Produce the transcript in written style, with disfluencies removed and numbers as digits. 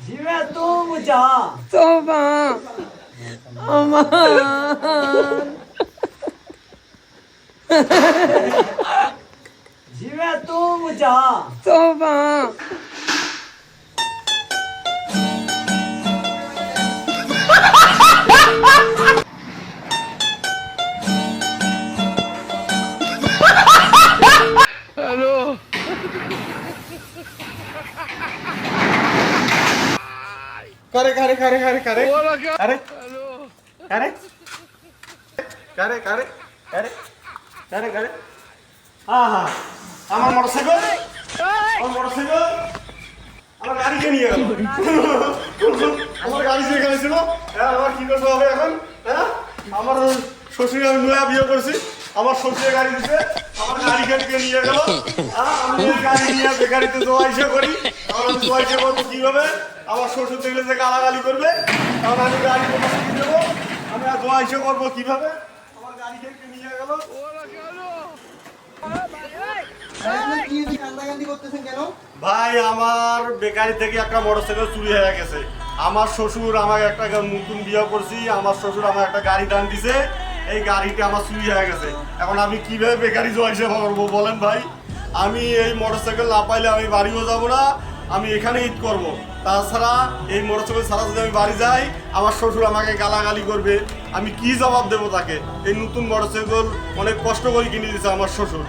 जिਵੇਂ ਤੂੰ ਜਾ ਤੋਬਾ ਅਮਾਨ ਜਿਵੇਂ ਤੂੰ ਜਾ ਤੋਬਾ हेलो करे करे करे करे करे बोला क्या अरे हेलो करे करे करे करे करे करे हाँ हाँ আমার মোটরসাইকেল আমার গাড়িকে নিয়ে গেল আমার গাড়ি যেখানে ছিল হ্যাঁ আমার কি করতে হবে এখন হ্যাঁ আমার শ্বশুর আমি নয়া বিয়ে করছি আমার শ্বশুরের গাড়ি দিতে আমার গাড়িকে নিয়ে গেল আমি এই গাড়ি নিয়ে বেকারিতে জোয়াইশে করি আমার জোয়াইশে করবো কিভাবে আমার শ্বশুর দেখলে যে গালাগালি করবে তখন আমি গাড়ি কোথাও দেবো আমি আর জোয়াইশে করবো কিভাবে আমার গাড়িকে নিয়ে গেল बोला क्या लो ভাই আমার বেকারি থেকে একটা মোটরসাইকেল চুরি হয়ে গেছে আমার শ্বশুর আমাকে একটা নতুন বিয়ে করছি আমার শ্বশুর আমার একটা গাড়ি দান দিছে এই গাড়িটা আমার চুরি হয়ে গেছে এখন আমি কিভাবে বেকারি জোয়াইশে করবো বলেন ভাই আমি এই মোটরসাইকেল না পাইলে আমি বাড়িও যাব না আমি এখানে ঈদ করব তাছাড়া এই মোটরসাইকেল ছাড়া যদি আমি বাড়ি যাই আমার শ্বশুর আমাকে গালাগালি করবে আমি কি জবাব দেবো তাকে এই নতুন মোটরসাইকেল অনেক কষ্ট করে কিনে দিয়েছে আমার শ্বশুর